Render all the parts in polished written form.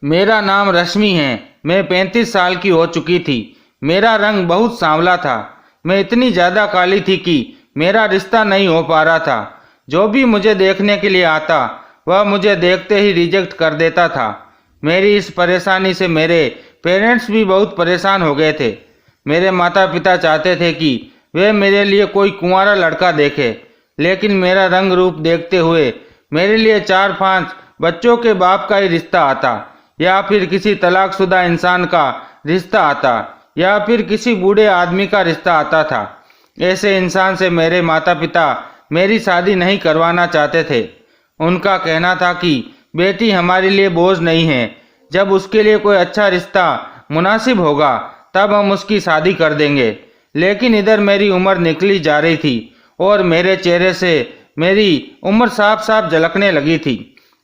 मेरा नाम रश्मि है। मैं 35 साल की हो चुकी थी। मेरा रंग बहुत सांवला था। मैं इतनी ज़्यादा काली थी कि मेरा रिश्ता नहीं हो पा रहा था। जो भी मुझे देखने के लिए आता वह मुझे देखते ही रिजेक्ट कर देता था। मेरी इस परेशानी से मेरे पेरेंट्स भी बहुत परेशान हो गए थे। मेरे माता पिता चाहते थे कि वे मेरे लिए कोई कुंवारा लड़का देखे, लेकिन मेरा रंग रूप देखते हुए मेरे लिए 4-5 बच्चों के बाप का ही रिश्ता आता, या फिर किसी तलाकशुदा इंसान का रिश्ता आता, या फिर किसी बूढ़े आदमी का रिश्ता आता था। ऐसे इंसान से मेरे माता पिता मेरी शादी नहीं करवाना चाहते थे। उनका कहना था कि बेटी हमारे लिए बोझ नहीं है, जब उसके लिए कोई अच्छा रिश्ता मुनासिब होगा तब हम उसकी शादी कर देंगे। लेकिन इधर मेरी उम्र निकली जा रही थी और मेरे चेहरे से मेरी उम्र साफ साफ झलकने लगी थी।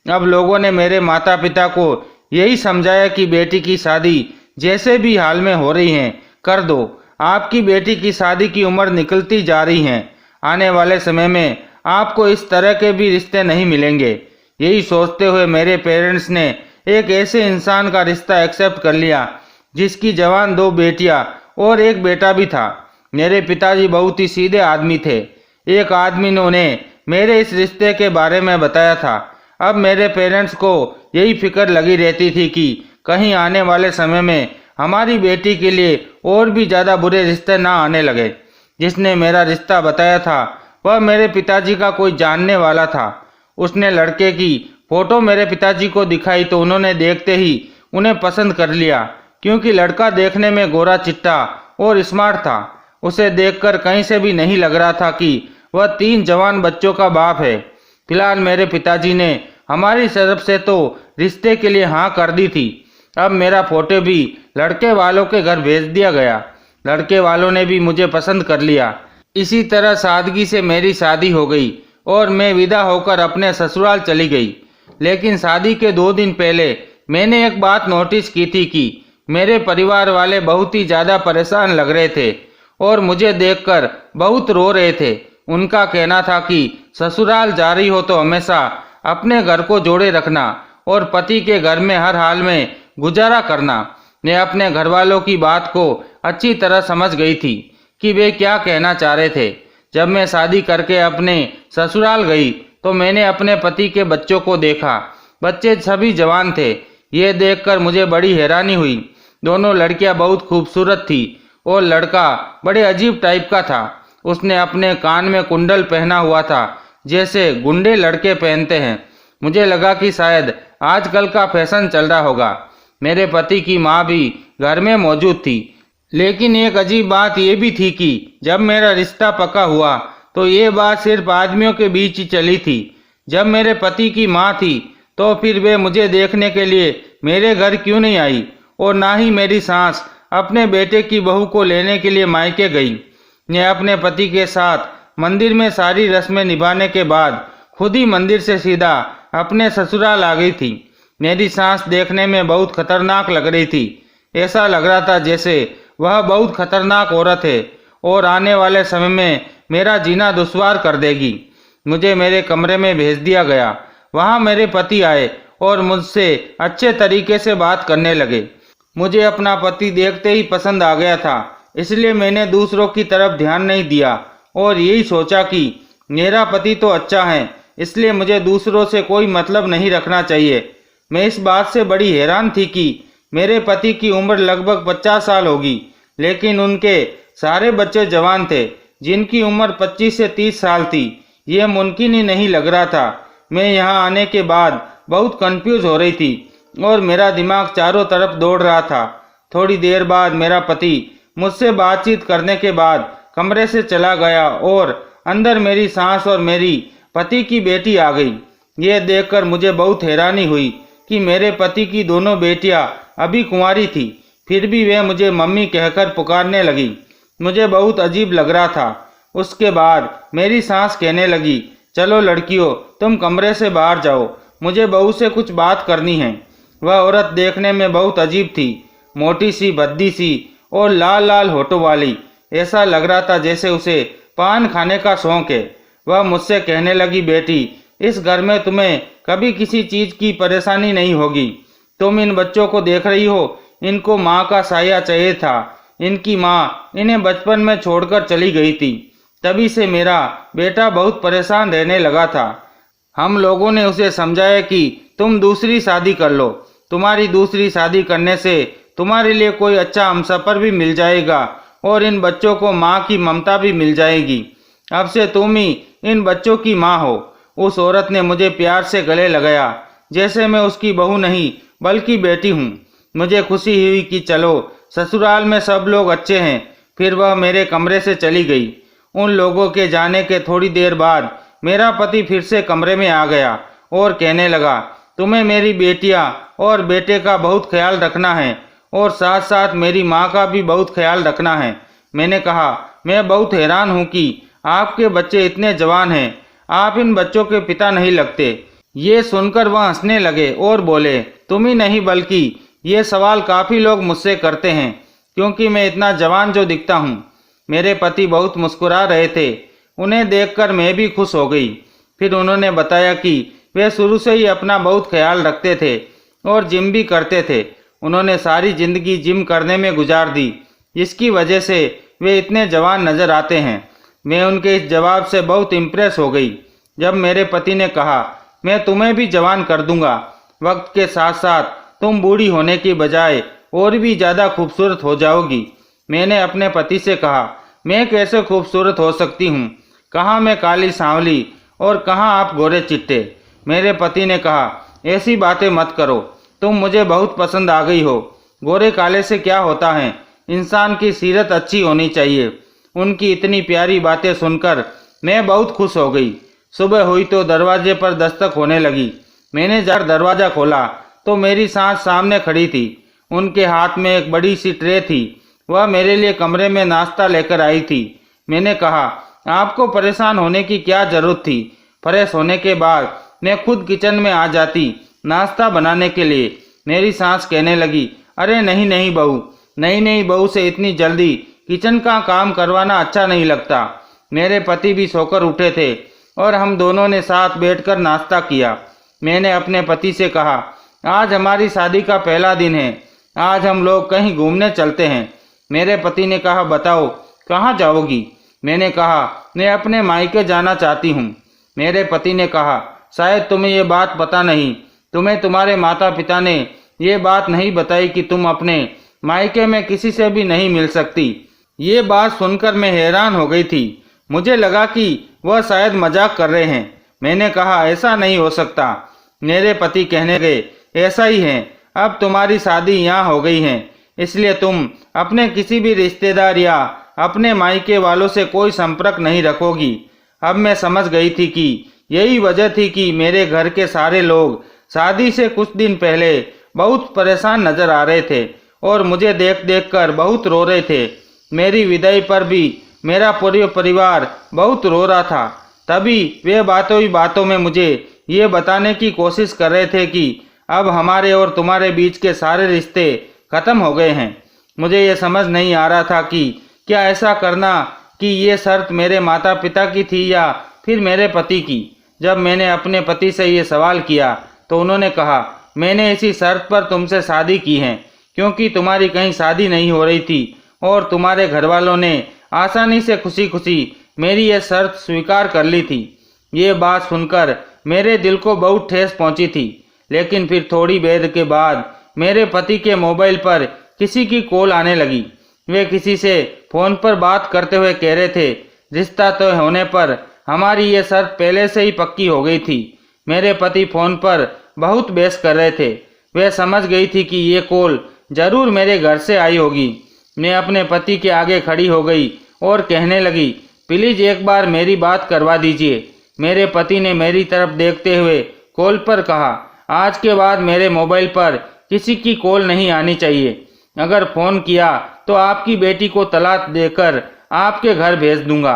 अब लोगों ने मेरे माता पिता को यही समझाया कि बेटी की शादी जैसे भी हाल में हो रही है कर दो। आपकी बेटी की शादी की उम्र निकलती जा रही है। आने वाले समय में आपको इस तरह के भी रिश्ते नहीं मिलेंगे। यही सोचते हुए मेरे पेरेंट्स ने एक ऐसे इंसान का रिश्ता एक्सेप्ट कर लिया जिसकी जवान 2 बेटियां और 1 बेटा भी था। मेरे पिताजी बहुत ही सीधे आदमी थे। एक आदमी ने उन्हें मेरे इस रिश्ते के बारे में बताया था। अब मेरे पेरेंट्स को यही फिक्र लगी रहती थी कि कहीं आने वाले समय में हमारी बेटी के लिए और भी ज़्यादा बुरे रिश्ते ना आने लगे। जिसने मेरा रिश्ता बताया था वह मेरे पिताजी का कोई जानने वाला था। उसने लड़के की फ़ोटो मेरे पिताजी को दिखाई तो उन्होंने देखते ही उन्हें पसंद कर लिया, क्योंकि लड़का देखने में गोरा चिट्टा और स्मार्ट था। उसे देखकर कहीं से भी नहीं लग रहा था कि वह 3 जवान बच्चों का बाप है। फिलहाल मेरे पिताजी ने हमारी तरफ से तो रिश्ते के लिए हाँ कर दी थी। अब मेरा फोटो भी लड़के वालों के घर भेज दिया गया। लड़के वालों ने भी मुझे पसंद कर लिया। इसी तरह सादगी से मेरी शादी हो गई और मैं विदा होकर अपने ससुराल चली गई। लेकिन शादी के 2 दिन पहले मैंने एक बात नोटिस की थी कि मेरे परिवार वाले बहुत ही ज़्यादा परेशान लग रहे थे और मुझे देखकर बहुत रो रहे थे। उनका कहना था कि ससुराल जा रही हो तो हमेशा अपने घर को जोड़े रखना और पति के घर में हर हाल में गुजारा करना। मैं अपने घर वालों की बात को अच्छी तरह समझ गई थी कि वे क्या कहना चाह रहे थे। जब मैं शादी करके अपने ससुराल गई तो मैंने अपने पति के बच्चों को देखा। बच्चे सभी जवान थे। ये देखकर मुझे बड़ी हैरानी हुई। दोनों लड़कियां बहुत खूबसूरत थी और लड़का बड़े अजीब टाइप का था। उसने अपने कान में कुंडल पहना हुआ था, जैसे गुंडे लड़के पहनते हैं। मुझे लगा कि शायद आजकल का फैशन चल रहा होगा। मेरे पति की माँ भी घर में मौजूद थी। लेकिन एक अजीब बात यह भी थी कि जब मेरा रिश्ता पक्का हुआ तो ये बात सिर्फ आदमियों के बीच ही चली थी। जब मेरे पति की माँ थी तो फिर वे मुझे देखने के लिए मेरे घर क्यों नहीं आई, और ना ही मेरी सास अपने बेटे की बहू को लेने के लिए मायके गई। मैं अपने पति के साथ मंदिर में सारी रस्में निभाने के बाद खुद ही मंदिर से सीधा अपने ससुराल आ गई थी। मेरी सास देखने में बहुत खतरनाक लग रही थी। ऐसा लग रहा था जैसे वह बहुत खतरनाक औरत है और आने वाले समय में मेरा जीना दुश्वार कर देगी। मुझे मेरे कमरे में भेज दिया गया। वहाँ मेरे पति आए और मुझसे अच्छे तरीके से बात करने लगे। मुझे अपना पति देखते ही पसंद आ गया था, इसलिए मैंने दूसरों की तरफ ध्यान नहीं दिया और यही सोचा कि मेरा पति तो अच्छा है, इसलिए मुझे दूसरों से कोई मतलब नहीं रखना चाहिए। मैं इस बात से बड़ी हैरान थी कि मेरे पति की उम्र लगभग 50 साल होगी, लेकिन उनके सारे बच्चे जवान थे जिनकी उम्र 25 से 30 साल थी। ये मुमकिन ही नहीं लग रहा था। मैं यहाँ आने के बाद बहुत कंफ्यूज हो रही थी और मेरा दिमाग चारों तरफ दौड़ रहा था। थोड़ी देर बाद मेरा पति मुझसे बातचीत करने के बाद कमरे से चला गया और अंदर मेरी सास और मेरी पति की बेटी आ गई। ये देखकर मुझे बहुत हैरानी हुई कि मेरे पति की दोनों बेटियां अभी कुंवारी थी, फिर भी वे मुझे मम्मी कहकर पुकारने लगी। मुझे बहुत अजीब लग रहा था। उसके बाद मेरी सास कहने लगी, चलो लड़कियों, तुम कमरे से बाहर जाओ, मुझे बहू से कुछ बात करनी है। वह औरत देखने में बहुत अजीब थी, मोटी सी, भद्दी सी और लाल लाल होठों वाली। ऐसा लग रहा था जैसे उसे पान खाने का शौक है। वह मुझसे कहने लगी, बेटी, इस घर में तुम्हें कभी किसी चीज़ की परेशानी नहीं होगी। तुम इन बच्चों को देख रही हो, इनको माँ का साया चाहिए था। इनकी माँ इन्हें बचपन में छोड़कर चली गई थी। तभी से मेरा बेटा बहुत परेशान रहने लगा था। हम लोगों ने उसे समझाया कि तुम दूसरी शादी कर लो। तुम्हारी दूसरी शादी करने से तुम्हारे लिए कोई अच्छा हमसफर भी मिल जाएगा और इन बच्चों को माँ की ममता भी मिल जाएगी। अब से तुम ही इन बच्चों की माँ हो। उस औरत ने मुझे प्यार से गले लगाया, जैसे मैं उसकी बहू नहीं बल्कि बेटी हूँ। मुझे खुशी हुई कि चलो ससुराल में सब लोग अच्छे हैं। फिर वह मेरे कमरे से चली गई। उन लोगों के जाने के थोड़ी देर बाद मेरा पति फिर से कमरे में आ गया और कहने लगा, तुम्हें मेरी बेटियां और बेटे का बहुत ख्याल रखना है और साथ साथ मेरी माँ का भी बहुत ख्याल रखना है। मैंने कहा, मैं बहुत हैरान हूँ कि आपके बच्चे इतने जवान हैं, आप इन बच्चों के पिता नहीं लगते। ये सुनकर वह हंसने लगे और बोले, तुम ही नहीं बल्कि ये सवाल काफ़ी लोग मुझसे करते हैं क्योंकि मैं इतना जवान जो दिखता हूँ। मेरे पति बहुत मुस्कुरा रहे थे। उन्हें देखकर मैं भी खुश हो गई। फिर उन्होंने बताया कि वे शुरू से ही अपना बहुत ख्याल रखते थे और जिम भी करते थे। उन्होंने सारी जिंदगी जिम करने में गुजार दी, जिसकी वजह से वे इतने जवान नजर आते हैं। मैं उनके इस जवाब से बहुत इम्प्रेस हो गई। जब मेरे पति ने कहा, मैं तुम्हें भी जवान कर दूंगा, वक्त के साथ साथ तुम बूढ़ी होने की बजाय और भी ज़्यादा खूबसूरत हो जाओगी। मैंने अपने पति से कहा, मैं कैसे खूबसूरत हो सकती हूँ? कहाँ मैं काली सांवली और कहाँ आप गोरे चिट्टे। मेरे पति ने कहा, ऐसी बातें मत करो, तुम मुझे बहुत पसंद आ गई हो। गोरे काले से क्या होता है, इंसान की सीरत अच्छी होनी चाहिए। उनकी इतनी प्यारी बातें सुनकर मैं बहुत खुश हो गई। सुबह हुई तो दरवाजे पर दस्तक होने लगी। मैंने जाकर दरवाज़ा खोला तो मेरी सास सामने खड़ी थी। उनके हाथ में एक बड़ी सी ट्रे थी। वह मेरे लिए कमरे में नाश्ता लेकर आई थी। मैंने कहा, आपको परेशान होने की क्या ज़रूरत थी? फ्रेश होने के बाद मैं खुद किचन में आ जाती नाश्ता बनाने के लिए। मेरी सास कहने लगी, अरे नहीं नहीं बहू, नई बहू से इतनी जल्दी किचन का काम करवाना अच्छा नहीं लगता। मेरे पति भी सोकर उठे थे और हम दोनों ने साथ बैठकर नाश्ता किया। मैंने अपने पति से कहा, आज हमारी शादी का पहला दिन है, आज हम लोग कहीं घूमने चलते हैं। मेरे पति ने कहा, बताओ कहाँ जाओगी? मैंने कहा, मैं अपने मायके जाना चाहती हूँ। मेरे पति ने कहा, शायद तुम्हें ये बात पता नहीं, तुम्हें तुम्हारे माता पिता ने ये बात नहीं बताई कि तुम अपने मायके में किसी से भी नहीं मिल सकती। ये बात सुनकर मैं हैरान हो गई थी। मुझे लगा कि वह शायद मजाक कर रहे हैं। मैंने कहा, ऐसा नहीं हो सकता। मेरे पति कहने लगे, ऐसा ही है, अब तुम्हारी शादी यहाँ हो गई है, इसलिए तुम अपने किसी भी रिश्तेदार या अपने मायके वालों से कोई संपर्क नहीं रखोगी। अब मैं समझ गई थी कि यही वजह थी कि मेरे घर के सारे लोग शादी से कुछ दिन पहले बहुत परेशान नजर आ रहे थे और मुझे देख देख कर बहुत रो रहे थे। मेरी विदाई पर भी मेरा पूरा परिवार बहुत रो रहा था। तभी वे बातों ही बातों में मुझे ये बताने की कोशिश कर रहे थे कि अब हमारे और तुम्हारे बीच के सारे रिश्ते खत्म हो गए हैं। मुझे ये समझ नहीं आ रहा था कि क्या ऐसा करना कि ये शर्त मेरे माता पिता की थी या फिर मेरे पति की। जब मैंने अपने पति से ये सवाल किया तो उन्होंने कहा, मैंने इसी शर्त पर तुमसे शादी की है क्योंकि तुम्हारी कहीं शादी नहीं हो रही थी और तुम्हारे घर वालों ने आसानी से खुशी खुशी मेरी ये शर्त स्वीकार कर ली थी। ये बात सुनकर मेरे दिल को बहुत ठेस पहुंची थी। लेकिन फिर थोड़ी देर के बाद मेरे पति के मोबाइल पर किसी की कॉल आने लगी। वे किसी से फ़ोन पर बात करते हुए कह रहे थे, रिश्ता तय होने पर हमारी ये शर्त पहले से ही पक्की हो गई थी। मेरे पति फ़ोन पर बहुत बहस कर रहे थे। वे समझ गई थी कि ये कॉल जरूर मेरे घर से आई होगी। मैं अपने पति के आगे खड़ी हो गई और कहने लगी, प्लीज़ एक बार मेरी बात करवा दीजिए। मेरे पति ने मेरी तरफ देखते हुए कॉल पर कहा, आज के बाद मेरे मोबाइल पर किसी की कॉल नहीं आनी चाहिए। अगर फ़ोन किया तो आपकी बेटी को तलाक देकर आपके घर भेज दूंगा।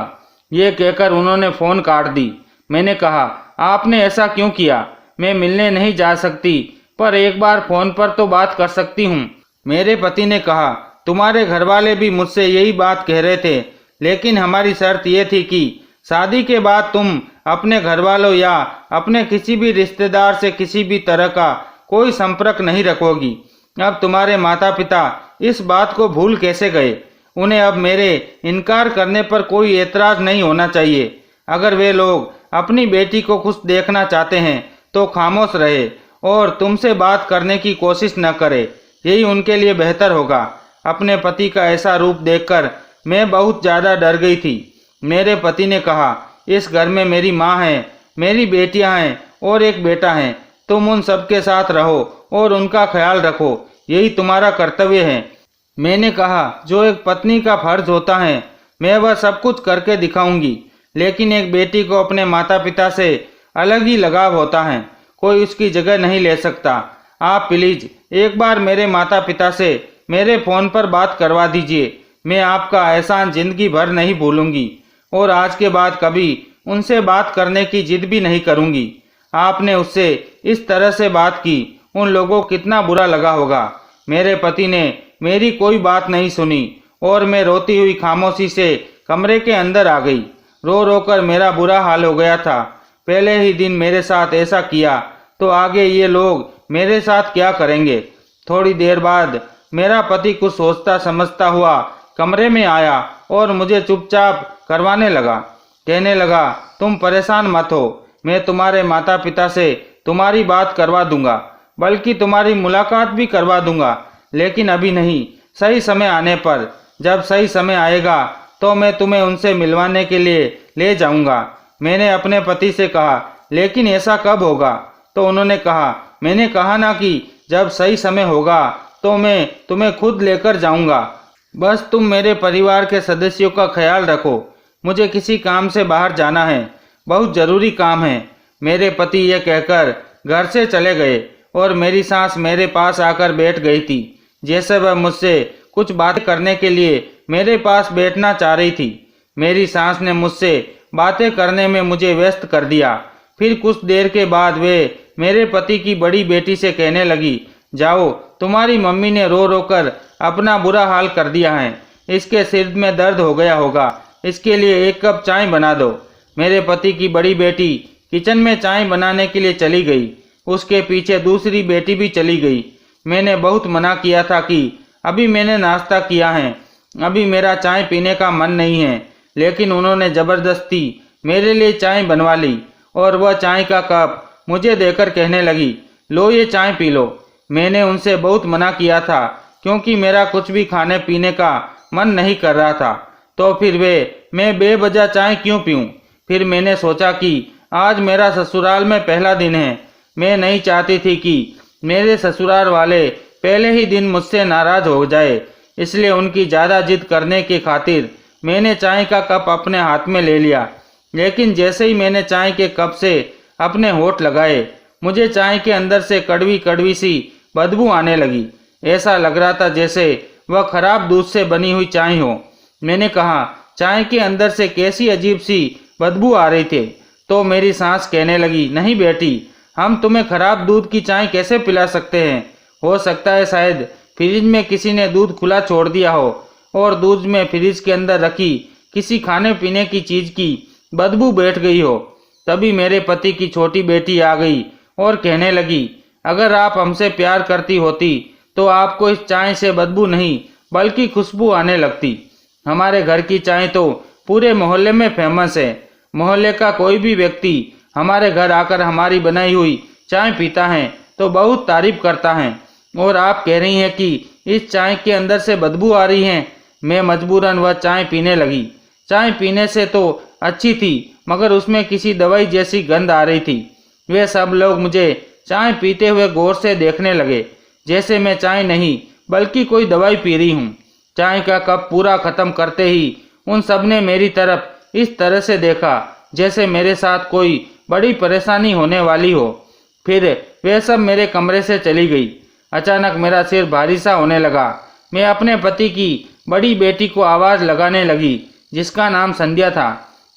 ये कहकर उन्होंने फ़ोन काट दी। मैंने कहा, आपने ऐसा क्यों किया? मैं मिलने नहीं जा सकती पर एक बार फ़ोन पर तो बात कर सकती हूँ। मेरे पति ने कहा, तुम्हारे घरवाले भी मुझसे यही बात कह रहे थे, लेकिन हमारी शर्त ये थी कि शादी के बाद तुम अपने घरवालों या अपने किसी भी रिश्तेदार से किसी भी तरह का कोई संपर्क नहीं रखोगी। अब तुम्हारे माता पिता इस बात को भूल कैसे गए? उन्हें अब मेरे इनकार करने पर कोई एतराज नहीं होना चाहिए। अगर वे लोग अपनी बेटी को खुश देखना चाहते हैं तो खामोश रहे और तुमसे बात करने की कोशिश न करे, यही उनके लिए बेहतर होगा। अपने पति का ऐसा रूप देखकर मैं बहुत ज़्यादा डर गई थी। मेरे पति ने कहा, इस घर में मेरी माँ है, मेरी बेटियाँ हैं और एक बेटा है। तुम उन सबके साथ रहो और उनका ख्याल रखो, यही तुम्हारा कर्तव्य है। मैंने कहा, जो एक पत्नी का फर्ज होता है मैं वह सब कुछ करके दिखाऊंगी, लेकिन एक बेटी को अपने माता पिता से अलग ही लगाव होता है, कोई उसकी जगह नहीं ले सकता। आप प्लीज एक बार मेरे माता पिता से मेरे फ़ोन पर बात करवा दीजिए। मैं आपका एहसान जिंदगी भर नहीं भूलूंगी और आज के बाद कभी उनसे बात करने की जिद भी नहीं करूंगी। आपने उससे इस तरह से बात की, उन लोगों को कितना बुरा लगा होगा। मेरे पति ने मेरी कोई बात नहीं सुनी और मैं रोती हुई खामोशी से कमरे के अंदर आ गई। रो रो कर मेरा बुरा हाल हो गया था। पहले ही दिन मेरे साथ ऐसा किया तो आगे ये लोग मेरे साथ क्या करेंगे। थोड़ी देर बाद मेरा पति कुछ सोचता समझता हुआ कमरे में आया और मुझे चुपचाप करवाने लगा। कहने लगा, तुम परेशान मत हो, मैं तुम्हारे माता पिता से तुम्हारी बात करवा दूंगा, बल्कि तुम्हारी मुलाकात भी करवा दूंगा, लेकिन अभी नहीं, सही समय आने पर। जब सही समय आएगा तो मैं तुम्हें उनसे मिलवाने के लिए ले जाऊंगा। मैंने अपने पति से कहा, लेकिन ऐसा कब होगा? तो उन्होंने कहा, मैंने कहा ना कि जब सही समय होगा तो मैं तुम्हें खुद लेकर जाऊंगा। बस तुम मेरे परिवार के सदस्यों का ख्याल रखो। मुझे किसी काम से बाहर जाना है, बहुत ज़रूरी काम है। मेरे पति ये कहकर घर से चले गए और मेरी सास मेरे पास आकर बैठ गई थी, जैसे वह मुझसे कुछ बात करने के लिए मेरे पास बैठना चाह रही थी। मेरी सास ने मुझसे बातें करने में मुझे व्यस्त कर दिया। फिर कुछ देर के बाद वे मेरे पति की बड़ी बेटी से कहने लगी, जाओ, तुम्हारी मम्मी ने रो रो कर अपना बुरा हाल कर दिया है, इसके सिर में दर्द हो गया होगा, इसके लिए एक कप चाय बना दो। मेरे पति की बड़ी बेटी किचन में चाय बनाने के लिए चली गई। उसके पीछे दूसरी बेटी भी चली गई। मैंने बहुत मना किया था कि अभी मैंने नाश्ता किया है, अभी मेरा चाय पीने का मन नहीं है, लेकिन उन्होंने ज़बरदस्ती मेरे लिए चाय बनवा ली और वह चाय का कप मुझे देकर कहने लगी, लो ये चाय पी लो। मैंने उनसे बहुत मना किया था क्योंकि मेरा कुछ भी खाने पीने का मन नहीं कर रहा था। तो फिर मैं बेवजह चाय क्यों पीऊं? फिर मैंने सोचा कि आज मेरा ससुराल में पहला दिन है। मैं नहीं चाहती थी कि मेरे ससुराल वाले पहले ही दिन मुझसे नाराज हो जाए, इसलिए उनकी ज़्यादा जिद करने की खातिर मैंने चाय का कप अपने हाथ में ले लिया। लेकिन जैसे ही मैंने चाय के कप से अपने होठ लगाए, मुझे चाय के अंदर से कड़वी कड़वी सी बदबू आने लगी। ऐसा लग रहा था जैसे वह खराब दूध से बनी हुई चाय हो। मैंने कहा, चाय के अंदर से कैसी अजीब सी बदबू आ रही थी। तो मेरी सास कहने लगी, नहीं बेटी, हम तुम्हें खराब दूध की चाय कैसे पिला सकते हैं? हो सकता है शायद फ्रिज में किसी ने दूध खुला छोड़ दिया हो और दूध में फ्रिज के अंदर रखी किसी खाने पीने की चीज़ की बदबू बैठ गई हो। तभी मेरे पति की छोटी बेटी आ गई और कहने लगी, अगर आप हमसे प्यार करती होती तो आपको इस चाय से बदबू नहीं बल्कि खुशबू आने लगती। हमारे घर की चाय तो पूरे मोहल्ले में फेमस है। मोहल्ले का कोई भी व्यक्ति हमारे घर आकर हमारी बनाई हुई चाय पीता है तो बहुत तारीफ करता है, और आप कह रही हैं कि इस चाय के अंदर से बदबू आ रही है। मैं मजबूरन वह चाय पीने लगी। चाय पीने से तो अच्छी थी, मगर उसमें किसी दवाई जैसी गंध आ रही थी। वे सब लोग मुझे चाय पीते हुए गौर से देखने लगे, जैसे मैं चाय नहीं बल्कि कोई दवाई पी रही हूँ। चाय का कप पूरा खत्म करते ही उन सब ने मेरी तरफ इस तरह से देखा जैसे मेरे साथ कोई बड़ी परेशानी होने वाली हो। फिर वे सब मेरे कमरे से चली गई। अचानक मेरा सिर भारी सा होने लगा। मैं अपने पति की बड़ी बेटी को आवाज़ लगाने लगी, जिसका नाम संध्या था।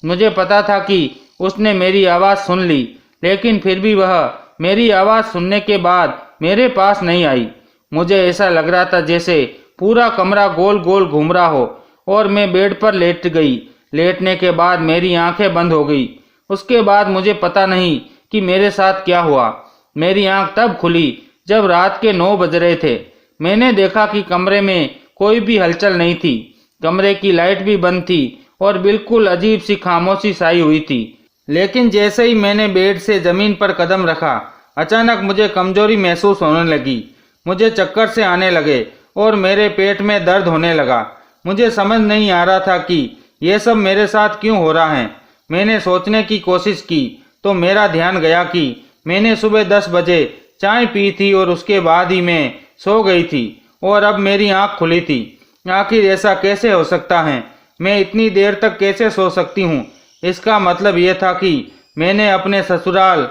मुझे पता था कि उसने मेरी आवाज़ सुन ली, लेकिन फिर भी वह मेरी आवाज़ सुनने के बाद मेरे पास नहीं आई। मुझे ऐसा लग रहा था जैसे पूरा कमरा गोल गोल घूम रहा हो और मैं बेड पर लेट गई। लेटने के बाद मेरी आंखें बंद हो गई। उसके बाद मुझे पता नहीं कि मेरे साथ क्या हुआ। मेरी आंख तब खुली जब रात के 9 बज रहे थे। मैंने देखा कि कमरे में कोई भी हलचल नहीं थी। कमरे की लाइट भी बंद थी और बिल्कुल अजीब सी खामोशी छाई हुई थी। लेकिन जैसे ही मैंने बेड से ज़मीन पर कदम रखा, अचानक मुझे कमजोरी महसूस होने लगी। मुझे चक्कर से आने लगे और मेरे पेट में दर्द होने लगा। मुझे समझ नहीं आ रहा था कि यह सब मेरे साथ क्यों हो रहा है। मैंने सोचने की कोशिश की तो मेरा ध्यान गया कि मैंने सुबह 10 बजे चाय पी थी और उसके बाद ही मैं सो गई थी और अब मेरी आंख खुली थी। आखिर ऐसा कैसे हो सकता है? मैं इतनी देर तक कैसे सो सकती हूँ? इसका मतलब यह था कि मैंने अपने ससुराल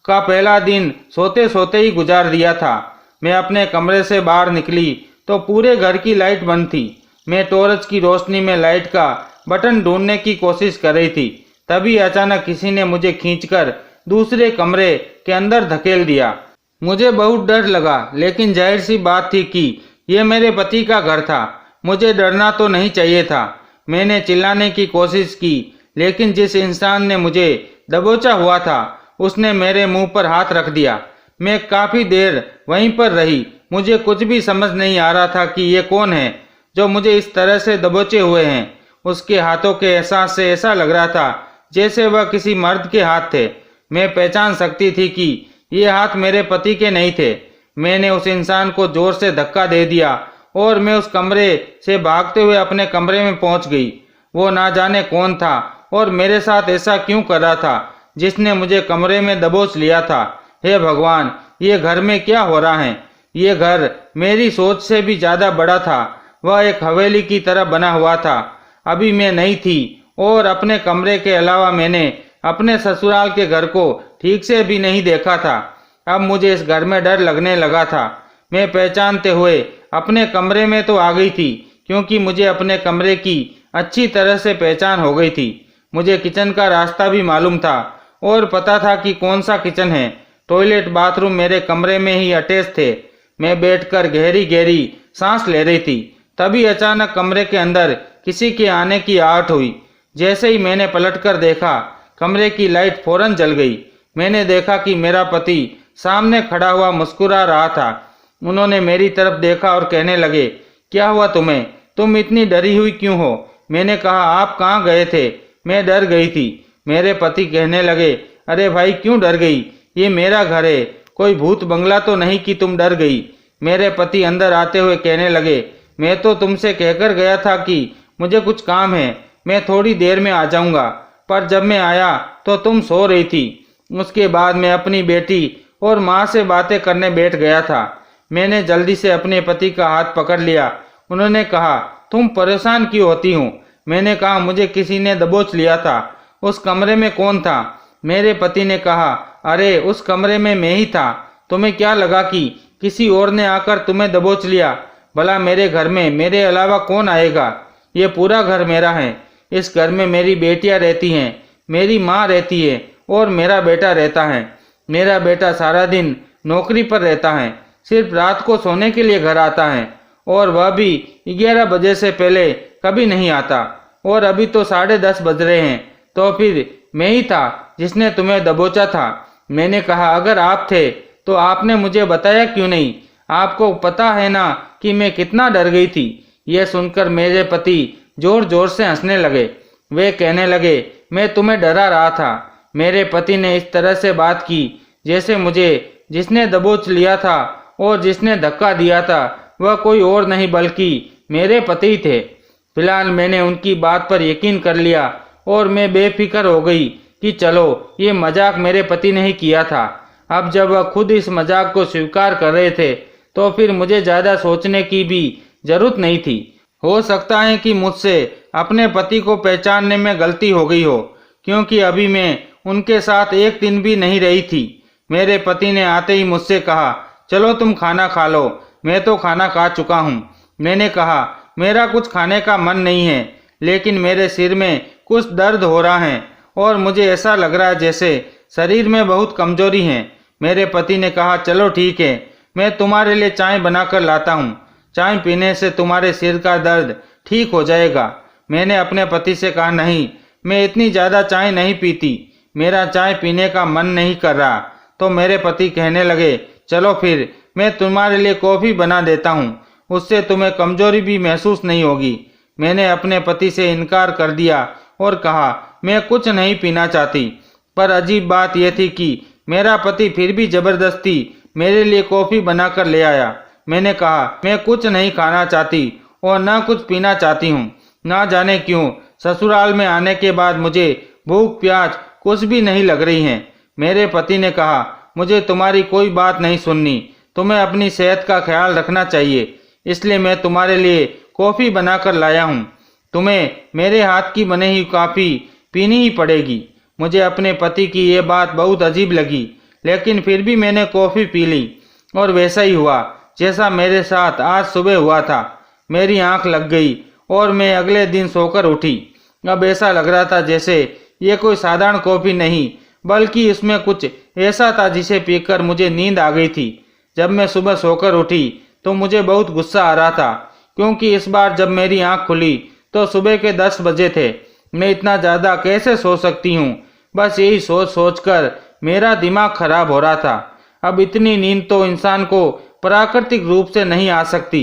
का पहला दिन सोते सोते ही गुजार दिया था। मैं अपने कमरे से बाहर निकली तो पूरे घर की लाइट बंद थी। मैं टॉर्च की रोशनी में लाइट का बटन ढूंढने की कोशिश कर रही थी। तभी अचानक किसी ने मुझे खींचकर दूसरे कमरे के अंदर धकेल दिया। मुझे बहुत डर लगा, लेकिन जाहिर सी बात थी कि यह मेरे पति का घर था। मुझे डरना तो नहीं चाहिए था। मैंने चिल्लाने की कोशिश की, लेकिन जिस इंसान ने मुझे दबोचा हुआ था उसने मेरे मुंह पर हाथ रख दिया। मैं काफ़ी देर वहीं पर रही। मुझे कुछ भी समझ नहीं आ रहा था कि ये कौन है जो मुझे इस तरह से दबोचे हुए हैं। उसके हाथों के एहसास से ऐसा लग रहा था जैसे वह किसी मर्द के हाथ थे। मैं पहचान सकती थी कि ये हाथ मेरे पति के नहीं थे। मैंने उस इंसान को जोर से धक्का दे दिया और मैं उस कमरे से भागते हुए अपने कमरे में पहुंच गई। वो ना जाने कौन था और मेरे साथ ऐसा क्यों कर रहा था, जिसने मुझे कमरे में दबोच लिया था। हे भगवान, ये घर में क्या हो रहा है? ये घर मेरी सोच से भी ज़्यादा बड़ा था। वह एक हवेली की तरह बना हुआ था। अभी मैं नहीं थी और अपने कमरे के अलावा मैंने अपने ससुराल के घर को ठीक से भी नहीं देखा था। अब मुझे इस घर में डर लगने लगा था। मैं पहचानते हुए अपने कमरे में तो आ गई थी, क्योंकि मुझे अपने कमरे की अच्छी तरह से पहचान हो गई थी। मुझे किचन का रास्ता भी मालूम था और पता था कि कौन सा किचन है। टॉयलेट बाथरूम मेरे कमरे में ही अटैच थे। मैं बैठकर गहरी गहरी सांस ले रही थी। तभी अचानक कमरे के अंदर किसी के आने की आहट हुई। जैसे ही मैंने पलटकर देखा, कमरे की लाइट फौरन जल गई। मैंने देखा कि मेरा पति सामने खड़ा हुआ मुस्कुरा रहा था। उन्होंने मेरी तरफ देखा और कहने लगे, क्या हुआ तुम्हें? तुम इतनी डरी हुई क्यों हो? मैंने कहा, आप कहाँ गए थे? मैं डर गई थी। मेरे पति कहने लगे, अरे भाई, क्यों डर गई? ये मेरा घर है, कोई भूत बंगला तो नहीं कि तुम डर गई। मेरे पति अंदर आते हुए कहने लगे, मैं तो तुमसे कहकर गया था कि मुझे कुछ काम है, मैं थोड़ी देर में आ जाऊंगा, पर जब मैं आया तो तुम सो रही थी। उसके बाद मैं अपनी बेटी और माँ से बातें करने बैठ गया था। मैंने जल्दी से अपने पति का हाथ पकड़ लिया। उन्होंने कहा, तुम परेशान क्यों होती हो? मैंने कहा, मुझे किसी ने दबोच लिया था। उस कमरे में कौन था? मेरे पति ने कहा, अरे उस कमरे में मैं ही था। तुम्हें क्या लगा कि किसी और ने आकर तुम्हें दबोच लिया? भला मेरे घर में मेरे अलावा कौन आएगा? ये पूरा घर मेरा है। इस घर में मेरी बेटियां रहती हैं, मेरी माँ रहती है और मेरा बेटा रहता है। मेरा बेटा सारा दिन नौकरी पर रहता है, सिर्फ रात को सोने के लिए घर आता है, और वह भी 11 बजे से पहले कभी नहीं आता। और अभी तो 10:30 बज रहे हैं। तो फिर मैं ही था जिसने तुम्हें दबोचा था। मैंने कहा, अगर आप थे तो आपने मुझे बताया क्यों नहीं? आपको पता है ना कि मैं कितना डर गई थी। यह सुनकर मेरे पति जोर जोर से हंसने लगे। वे कहने लगे, मैं तुम्हें डरा रहा था। मेरे पति ने इस तरह से बात की जैसे मुझे जिसने दबोच लिया था और जिसने धक्का दिया था वह कोई और नहीं बल्कि मेरे पति थे। फिलहाल मैंने उनकी बात पर यकीन कर लिया और मैं बेफिक्र हो गई कि चलो, ये मजाक मेरे पति ने ही किया था। अब जब वह खुद इस मजाक को स्वीकार कर रहे थे तो फिर मुझे ज़्यादा सोचने की भी जरूरत नहीं थी। हो सकता है कि मुझसे अपने पति को पहचानने में गलती हो गई हो, क्योंकि अभी मैं उनके साथ एक दिन भी नहीं रही थी। मेरे पति ने आते ही मुझसे कहा, चलो तुम खाना खा लो। मैं तो खाना खा चुका हूँ। मैंने कहा, मेरा कुछ खाने का मन नहीं है, लेकिन मेरे सिर में कुछ दर्द हो रहा है और मुझे ऐसा लग रहा है जैसे शरीर में बहुत कमजोरी है। मेरे पति ने कहा, चलो ठीक है, मैं तुम्हारे लिए चाय बनाकर लाता हूँ। चाय पीने से तुम्हारे सिर का दर्द ठीक हो जाएगा। मैंने अपने पति से कहा, नहीं, मैं इतनी ज़्यादा चाय नहीं पीती, मेरा चाय पीने का मन नहीं कर रहा। तो मेरे पति कहने लगे, चलो फिर मैं तुम्हारे लिए कॉफ़ी बना देता हूँ, उससे तुम्हें कमजोरी भी महसूस नहीं होगी। मैंने अपने पति से इनकार कर दिया और कहा मैं कुछ नहीं पीना चाहती। पर अजीब बात यह थी कि मेरा पति फिर भी जबरदस्ती मेरे लिए कॉफ़ी बनाकर ले आया। मैंने कहा मैं कुछ नहीं खाना चाहती और न कुछ पीना चाहती हूँ। ना जाने क्यों ससुराल में आने के बाद मुझे भूख प्यास कुछ भी नहीं लग रही है। मेरे पति ने कहा मुझे तुम्हारी कोई बात नहीं सुननी, तुम्हें अपनी सेहत का ख्याल रखना चाहिए, इसलिए मैं तुम्हारे लिए कॉफ़ी बनाकर लाया हूँ। तुम्हें मेरे हाथ की बनी हुई कॉफ़ी पीनी ही पड़ेगी। मुझे अपने पति की ये बात बहुत अजीब लगी, लेकिन फिर भी मैंने कॉफ़ी पी ली और वैसा ही हुआ जैसा मेरे साथ आज सुबह हुआ था। मेरी आंख लग गई और मैं अगले दिन सोकर उठी। अब ऐसा लग रहा था जैसे ये कोई साधारण कॉफ़ी नहीं, बल्कि इसमें कुछ ऐसा था जिसे पीकर मुझे नींद आ गई थी। जब मैं सुबह सोकर उठी तो मुझे बहुत गुस्सा आ रहा था, क्योंकि इस बार जब मेरी आंख खुली तो सुबह के 10 बजे थे। मैं इतना ज़्यादा कैसे सो सकती हूँ? बस यही सोच सोच कर मेरा दिमाग खराब हो रहा था। अब इतनी नींद तो इंसान को प्राकृतिक रूप से नहीं आ सकती।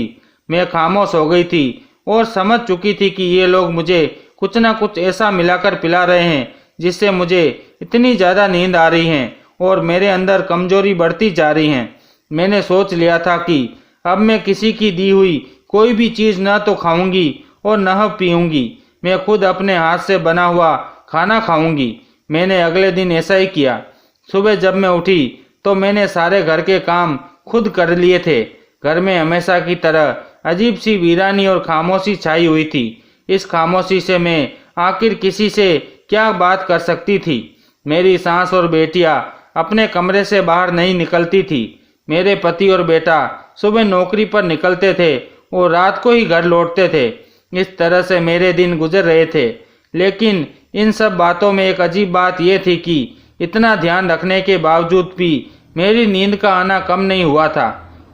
मैं खामोश हो गई थी और समझ चुकी थी कि ये लोग मुझे कुछ ना कुछ ऐसा मिलाकर पिला रहे हैं जिससे मुझे इतनी ज़्यादा नींद आ रही है और मेरे अंदर कमजोरी बढ़ती जा रही है। मैंने सोच लिया था कि अब मैं किसी की दी हुई कोई भी चीज़ न तो खाऊंगी और न पीऊंगी। मैं खुद अपने हाथ से बना हुआ खाना खाऊंगी। मैंने अगले दिन ऐसा ही किया। सुबह जब मैं उठी तो मैंने सारे घर के काम खुद कर लिए थे। घर में हमेशा की तरह अजीब सी वीरानी और खामोशी छाई हुई थी। इस खामोशी से मैं आखिर किसी से क्या बात कर सकती थी? मेरी सास और बेटियां अपने कमरे से बाहर नहीं निकलती थी। मेरे पति और बेटा सुबह नौकरी पर निकलते थे और रात को ही घर लौटते थे। इस तरह से मेरे दिन गुजर रहे थे। लेकिन इन सब बातों में एक अजीब बात यह थी कि इतना ध्यान रखने के बावजूद भी मेरी नींद का आना कम नहीं हुआ था।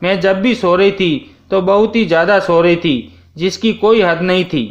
मैं जब भी सो रही थी तो बहुत ही ज़्यादा सो रही थी, जिसकी कोई हद नहीं थी,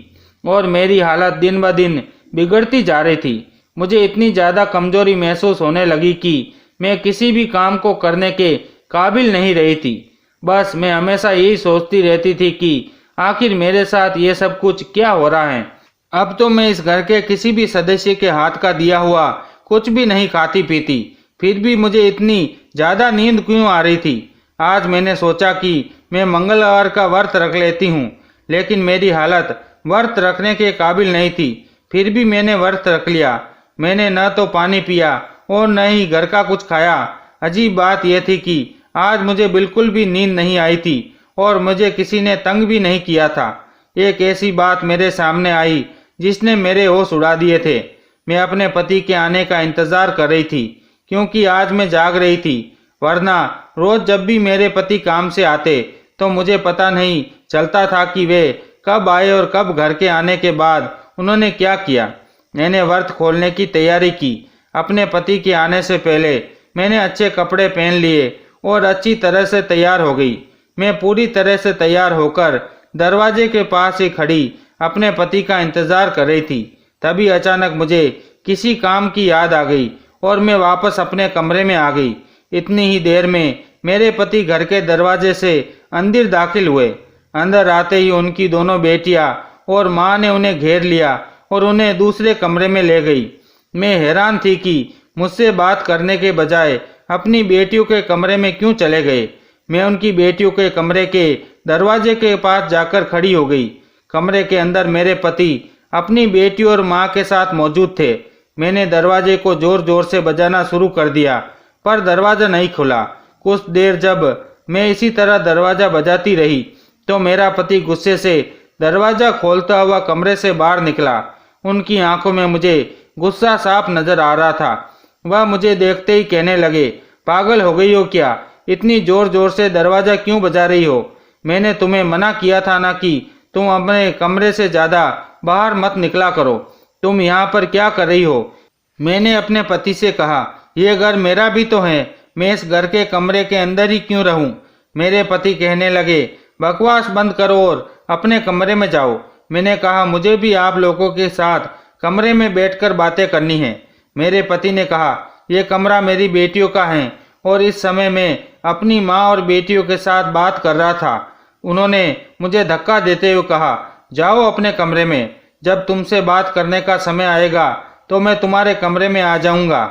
और मेरी हालत दिन ब दिन बिगड़ती जा रही थी। मुझे इतनी ज़्यादा कमजोरी महसूस होने लगी कि मैं किसी भी काम को करने के काबिल नहीं रही थी। बस मैं हमेशा यही सोचती रहती थी कि आखिर मेरे साथ ये सब कुछ क्या हो रहा है। अब तो मैं इस घर के किसी भी सदस्य के हाथ का दिया हुआ कुछ भी नहीं खाती पीती, फिर भी मुझे इतनी ज़्यादा नींद क्यों आ रही थी? आज मैंने सोचा कि मैं मंगलवार का व्रत रख लेती हूँ, लेकिन मेरी हालत व्रत रखने के काबिल नहीं थी। फिर भी मैंने व्रत रख लिया। मैंने न तो पानी पिया और न ही घर का कुछ खाया। अजीब बात यह थी कि आज मुझे बिल्कुल भी नींद नहीं आई थी और मुझे किसी ने तंग भी नहीं किया था। एक ऐसी बात मेरे सामने आई जिसने मेरे होश उड़ा दिए थे। मैं अपने पति के आने का इंतजार कर रही थी, क्योंकि आज मैं जाग रही थी। वरना रोज जब भी मेरे पति काम से आते तो मुझे पता नहीं चलता था कि वे कब आए और कब घर के आने के बाद उन्होंने क्या किया। मैंने व्रत खोलने की तैयारी की। अपने पति के आने से पहले मैंने अच्छे कपड़े पहन लिए और अच्छी तरह से तैयार हो गई। मैं पूरी तरह से तैयार होकर दरवाजे के पास ही खड़ी अपने पति का इंतजार कर रही थी। तभी अचानक मुझे किसी काम की याद आ गई और मैं वापस अपने कमरे में आ गई। इतनी ही देर में मेरे पति घर के दरवाजे से अंदर दाखिल हुए। अंदर आते ही उनकी दोनों बेटियां और माँ ने उन्हें घेर लिया और उन्हें दूसरे कमरे में ले गई। मैं हैरान थी कि मुझसे बात करने के बजाय अपनी बेटियों के कमरे में क्यों चले गए। मैं उनकी बेटियों के कमरे के दरवाजे के पास जाकर खड़ी हो गई। कमरे के अंदर मेरे पति अपनी बेटी और माँ के साथ मौजूद थे। मैंने दरवाजे को जोर जोर से बजाना शुरू कर दिया, पर दरवाज़ा नहीं खुला। कुछ देर जब मैं इसी तरह दरवाज़ा बजाती रही तो मेरा पति गुस्से से दरवाज़ा खोलता हुआ कमरे से बाहर निकला। उनकी आंखों में मुझे गुस्सा साफ नजर आ रहा था। वह मुझे देखते ही कहने लगे, पागल हो गई हो क्या? इतनी जोर जोर से दरवाज़ा क्यों बजा रही हो? मैंने तुम्हें मना किया था ना कि तुम अपने कमरे से ज़्यादा बाहर मत निकला करो। तुम यहाँ पर क्या कर रही हो? मैंने अपने पति से कहा, यह घर मेरा भी तो है, मैं इस घर के कमरे के अंदर ही क्यों रहूं? मेरे पति कहने लगे, बकवास बंद करो और अपने कमरे में जाओ। मैंने कहा, मुझे भी आप लोगों के साथ कमरे में बैठकर बातें करनी है। मेरे पति ने कहा, यह कमरा मेरी बेटियों का है और इस समय मैं अपनी माँ और बेटियों के साथ बात कर रहा था। उन्होंने मुझे धक्का देते हुए कहा, जाओ अपने कमरे में, जब तुमसे बात करने का समय आएगा तो मैं तुम्हारे कमरे में आ जाऊंगा।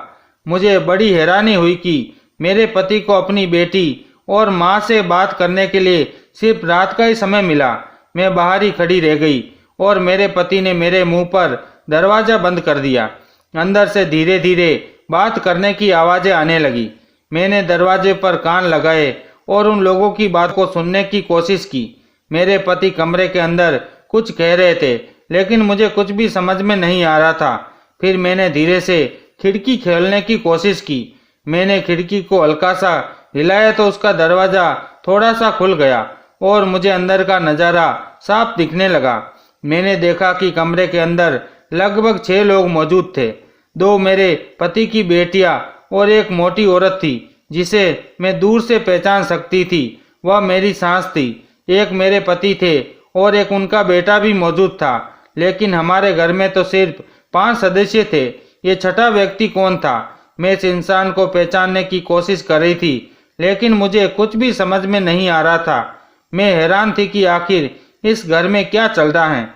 मुझे बड़ी हैरानी हुई कि मेरे पति को अपनी बेटी और माँ से बात करने के लिए सिर्फ रात का ही समय मिला। मैं बाहर ही खड़ी रह गई और मेरे पति ने मेरे मुंह पर दरवाज़ा बंद कर दिया। अंदर से धीरे धीरे बात करने की आवाज़ें आने लगी। मैंने दरवाजे पर कान लगाए और उन लोगों की बात को सुनने की कोशिश की। मेरे पति कमरे के अंदर कुछ कह रहे थे, लेकिन मुझे कुछ भी समझ में नहीं आ रहा था। फिर मैंने धीरे से खिड़की खोलने की कोशिश की। मैंने खिड़की को हल्का सा हिलाया तो उसका दरवाज़ा थोड़ा सा खुल गया और मुझे अंदर का नज़ारा साफ दिखने लगा। मैंने देखा कि कमरे के अंदर लगभग 6 लोग मौजूद थे। 2 मेरे पति की बेटियां और एक मोटी औरत थी जिसे मैं दूर से पहचान सकती थी। वह मेरी सास थी। एक मेरे पति थे और एक उनका बेटा भी मौजूद था। लेकिन हमारे घर में तो सिर्फ 5 सदस्य थे। ये छठा व्यक्ति कौन था? मैं इस इंसान को पहचानने की कोशिश कर रही थी, लेकिन मुझे कुछ भी समझ में नहीं आ रहा था। मैं हैरान थी कि आखिर इस घर में क्या चल रहा है।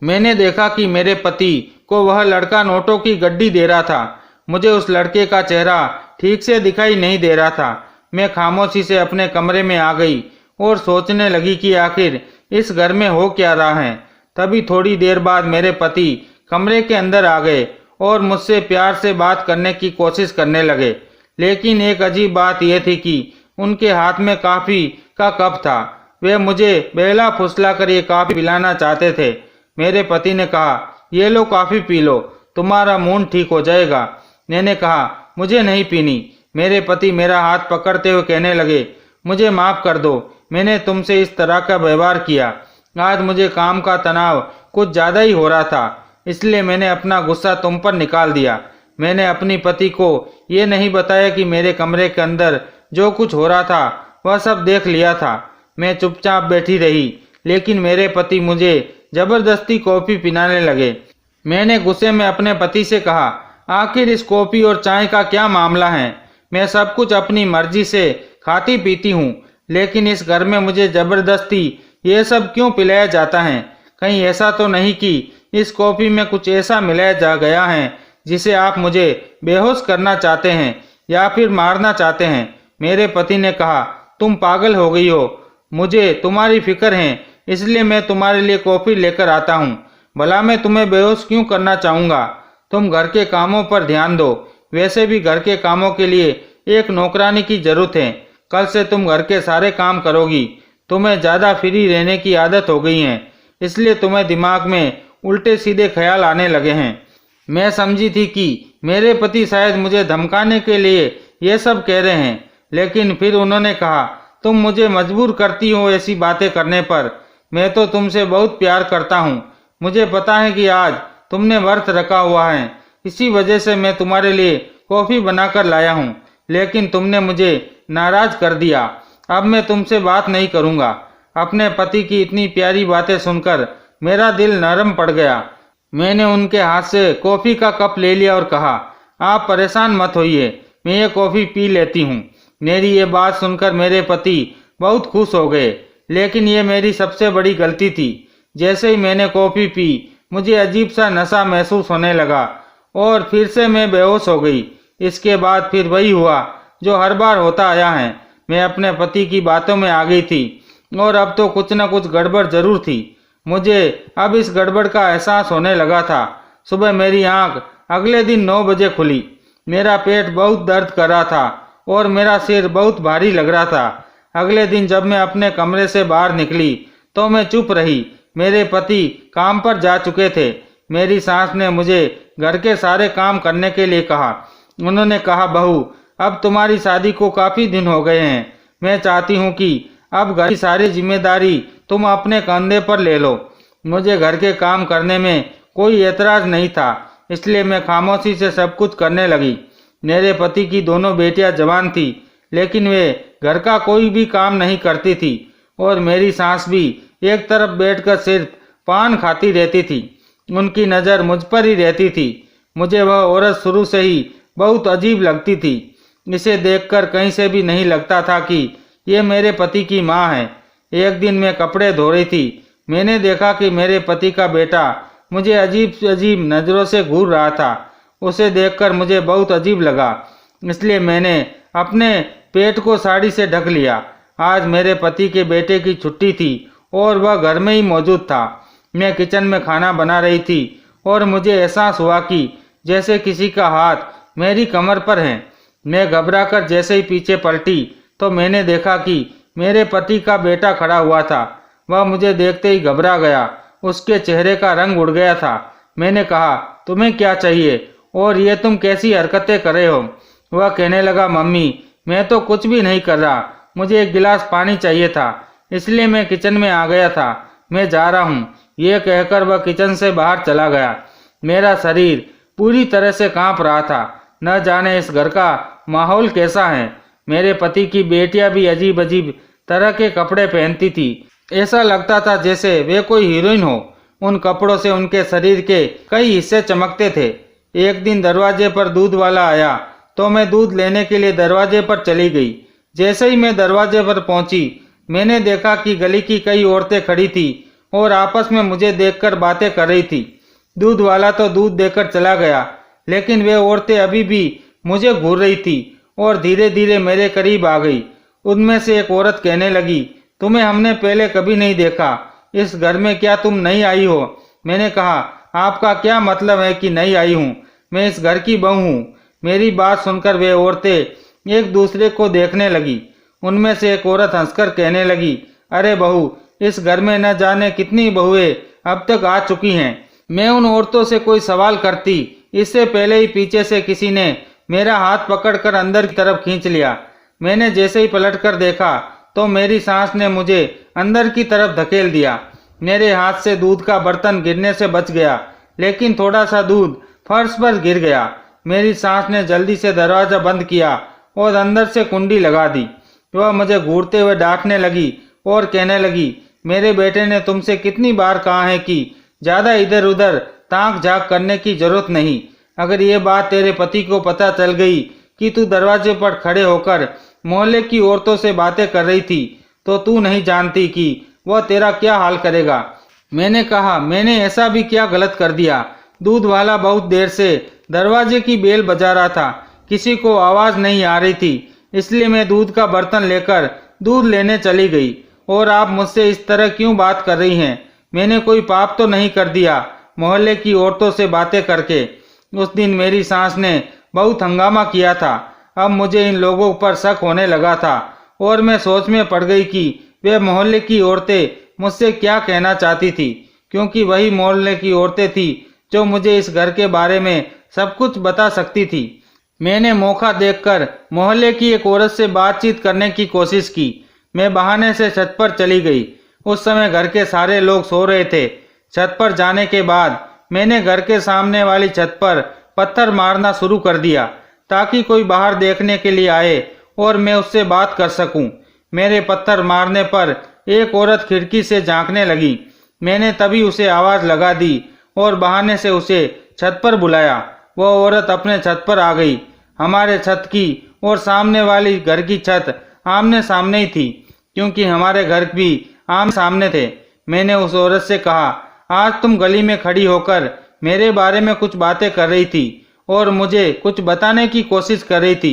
मैंने देखा कि मेरे पति को वह लड़का नोटों की गड्डी दे रहा था। मुझे उस लड़के का चेहरा ठीक से दिखाई नहीं दे रहा था। मैं खामोशी से अपने कमरे में आ गई और सोचने लगी कि आखिर इस घर में हो क्या रहा है। तभी थोड़ी देर बाद मेरे पति कमरे के अंदर आ गए और मुझसे प्यार से बात करने की कोशिश करने लगे। लेकिन एक अजीब बात यह थी कि उनके हाथ में कॉफ़ी का कप था। वे मुझे बहला फुसला कर ये कॉफ़ी पिलाना चाहते थे। मेरे पति ने कहा, ये लो कॉफ़ी पी लो, तुम्हारा मूड ठीक हो जाएगा। मैंने कहा, मुझे नहीं पीनी। मेरे पति मेरा हाथ पकड़ते हुए कहने लगे, मुझे माफ़ कर दो, मैंने तुमसे इस तरह का व्यवहार किया। आज मुझे काम का तनाव कुछ ज़्यादा ही हो रहा था, इसलिए मैंने अपना गुस्सा तुम पर निकाल दिया। मैंने अपनी पति को ये नहीं बताया कि मेरे कमरे के अंदर जो कुछ हो रहा था वह सब देख लिया था। मैं चुपचाप बैठी रही, लेकिन मेरे पति मुझे जबरदस्ती कॉफ़ी पिलाने लगे। मैंने गुस्से में अपने पति से कहा, आखिर इस कॉफ़ी और चाय का क्या मामला है? मैं सब कुछ अपनी मर्जी से खाती पीती हूँ, लेकिन इस घर में मुझे जबरदस्ती ये सब क्यों पिलाया जाता है? कहीं ऐसा तो नहीं कि इस कॉफ़ी में कुछ ऐसा मिलाया जा गया है जिसे आप मुझे बेहोश करना चाहते हैं या फिर मारना चाहते हैं? मेरे पति ने कहा, तुम पागल हो गई हो। मुझे तुम्हारी फिक्र है, इसलिए मैं तुम्हारे लिए कॉफ़ी लेकर आता हूँ। भला मैं तुम्हें बेहोश क्यों करना चाहूँगा? तुम घर के कामों पर ध्यान दो। वैसे भी घर के कामों के लिए एक नौकरानी की जरूरत है। कल से तुम घर के सारे काम करोगी। तुम्हें ज़्यादा फ्री रहने की आदत हो गई है, इसलिए तुम्हें दिमाग में उल्टे सीधे ख्याल आने लगे हैं। मैं समझी थी कि मेरे पति शायद मुझे धमकाने के लिए ये सब कह रहे हैं, लेकिन फिर उन्होंने कहा, तुम मुझे मजबूर करती हो ऐसी बातें करने पर। मैं तो तुमसे बहुत प्यार करता हूँ। मुझे पता है कि आज तुमने व्रत रखा हुआ है, इसी वजह से मैं तुम्हारे लिए कॉफ़ी बनाकर लाया हूँ, लेकिन तुमने मुझे नाराज कर दिया। अब मैं तुमसे बात नहीं करूँगा। अपने पति की इतनी प्यारी बातें सुनकर मेरा दिल नरम पड़ गया। मैंने उनके हाथ से कॉफ़ी का कप ले लिया और कहा, आप परेशान मत होइए, मैं ये कॉफ़ी पी लेती हूँ। मेरी ये बात सुनकर मेरे पति बहुत खुश हो गए, लेकिन ये मेरी सबसे बड़ी गलती थी। जैसे ही मैंने कॉफ़ी पी, मुझे अजीब सा नशा महसूस होने लगा और फिर से मैं बेहोश हो गई। इसके बाद फिर वही हुआ जो हर बार होता आया है। मैं अपने पति की बातों में आ गई थी और अब तो कुछ न कुछ गड़बड़ जरूर थी। मुझे अब इस गड़बड़ का एहसास होने लगा था। सुबह मेरी आंख अगले दिन 9 बजे खुली। मेरा पेट बहुत दर्द कर रहा था और मेरा सिर बहुत भारी लग रहा था। अगले दिन जब मैं अपने कमरे से बाहर निकली तो मैं चुप रही। मेरे पति काम पर जा चुके थे। मेरी सास ने मुझे घर के सारे काम करने के लिए कहा। उन्होंने कहा, बहू, अब तुम्हारी शादी को काफ़ी दिन हो गए हैं। मैं चाहती हूँ कि अब घर की सारी जिम्मेदारी तुम अपने कंधे पर ले लो। मुझे घर के काम करने में कोई एतराज़ नहीं था, इसलिए मैं खामोशी से सब कुछ करने लगी। मेरे पति की दोनों बेटियां जवान थी, लेकिन वे घर का कोई भी काम नहीं करती थी और मेरी सास भी एक तरफ बैठकर सिर्फ पान खाती रहती थी। उनकी नज़र मुझ पर ही रहती थी। मुझे वह औरत शुरू से ही बहुत अजीब लगती थी। इसे देखकर कहीं से भी नहीं लगता था कि ये मेरे पति की माँ है। एक दिन मैं कपड़े धो रही थी। मैंने देखा कि मेरे पति का बेटा मुझे अजीब अजीब नज़रों से घूर रहा था। उसे देखकर मुझे बहुत अजीब लगा, इसलिए मैंने अपने पेट को साड़ी से ढक लिया। आज मेरे पति के बेटे की छुट्टी थी और वह घर में ही मौजूद था। मैं किचन में खाना बना रही थी और मुझे एहसास हुआ कि जैसे किसी का हाथ मेरी कमर पर है। मैं घबराकर जैसे ही पीछे पलटी तो मैंने देखा कि मेरे पति का बेटा खड़ा हुआ था। वह मुझे देखते ही घबरा गया। उसके चेहरे का रंग उड़ गया था। मैंने कहा, तुम्हें क्या चाहिए और ये तुम कैसी हरकतें कर रहे हो? वह कहने लगा, मम्मी मैं तो कुछ भी नहीं कर रहा, मुझे एक गिलास पानी चाहिए था, इसलिए मैं किचन में आ गया था। मैं जा रहा हूँ। यह कहकर वह किचन से बाहर चला गया। मेरा शरीर पूरी तरह से कांप रहा था। न जाने इस घर का माहौल कैसा है। मेरे पति की बेटियां भी अजीब अजीब तरह के कपड़े पहनती थी। ऐसा लगता था जैसे वे कोई हीरोइन हो। उन कपड़ों से उनके शरीर के कई हिस्से चमकते थे। एक दिन दरवाजे पर दूध वाला आया तो मैं दूध लेने के लिए दरवाजे पर चली गई। जैसे ही मैं दरवाजे पर पहुंची, मैंने देखा कि गली की कई औरतें खड़ी थी और आपस में मुझे देखकर बातें कर रही थी। दूध वाला तो दूध देकर चला गया, लेकिन वे औरतें अभी भी मुझे घूर रही थी और धीरे धीरे मेरे करीब आ गई। उनमें से एक औरत कहने लगी, तुम्हें हमने पहले कभी नहीं देखा। इस घर में क्या तुम नई आई हो? मैंने कहा, आपका क्या मतलब है कि नई आई हूँ? मैं इस घर की बहू हूँ। मेरी बात सुनकर वे औरतें एक दूसरे को देखने लगी। उनमें से एक औरत हंसकर कहने लगी, अरे बहू, इस घर में न जाने कितनी बहुएं अब तक आ चुकी हैं। मैं उन औरतों से कोई सवाल करती, इससे पहले ही पीछे से किसी ने मेरा हाथ पकड़कर अंदर की तरफ खींच लिया। मैंने जैसे ही पलटकर देखा तो मेरी सांस ने मुझे अंदर की तरफ धकेल दिया। मेरे हाथ से दूध का बर्तन गिरने से बच गया, लेकिन थोड़ा सा दूध फर्श पर गिर गया। मेरी सांस ने जल्दी से दरवाजा बंद किया और अंदर से कुंडी लगा दी। वह मुझे घूरते हुए डांटने लगी और कहने लगी, मेरे बेटे ने तुमसे कितनी बार कहा है कि ज्यादा इधर उधर ताक झाक करने की जरूरत नहीं। अगर ये बात तेरे पति को पता चल गई कि तू दरवाजे पर खड़े होकर मोहल्ले की औरतों से बातें कर रही थी, तो तू नहीं जानती कि वह तेरा क्या हाल करेगा। मैंने कहा, मैंने ऐसा भी क्या गलत कर दिया? दूध वाला बहुत देर से दरवाजे की बेल बजा रहा था। किसी को आवाज नहीं आ रही थी, इसलिए मैं दूध का बर्तन लेकर दूध लेने चली गई। और आप मुझसे इस तरह क्यों बात कर रही हैं? मैंने कोई पाप तो नहीं कर दिया मोहल्ले की औरतों से बातें करके। उस दिन मेरी सास ने बहुत हंगामा किया था। अब मुझे इन लोगों पर शक होने लगा था और मैं सोच में पड़ गई कि वे मोहल्ले की औरतें मुझसे क्या कहना चाहती थी, क्योंकि वही मोहल्ले की औरतें थी जो मुझे इस घर के बारे में सब कुछ बता सकती थी। मैंने मौका देखकर मोहल्ले की एक औरत से बातचीत करने की कोशिश की। मैं बहाने से छत पर चली गई। उस समय घर के सारे लोग सो रहे थे। छत पर जाने के बाद मैंने घर के सामने वाली छत पर पत्थर मारना शुरू कर दिया ताकि कोई बाहर देखने के लिए आए और मैं उससे बात कर सकूं। मेरे पत्थर मारने पर एक औरत खिड़की से झांकने लगी। मैंने तभी उसे आवाज लगा दी और बहाने से उसे छत पर बुलाया। वह औरत अपने छत पर आ गई। हमारे छत की और सामने वाली घर की छत आमने सामने ही थी, क्योंकि हमारे घर भी आमने सामने थे। मैंने उस औरत से कहा, आज तुम गली में खड़ी होकर मेरे बारे में कुछ बातें कर रही थी और मुझे कुछ बताने की कोशिश कर रही थी।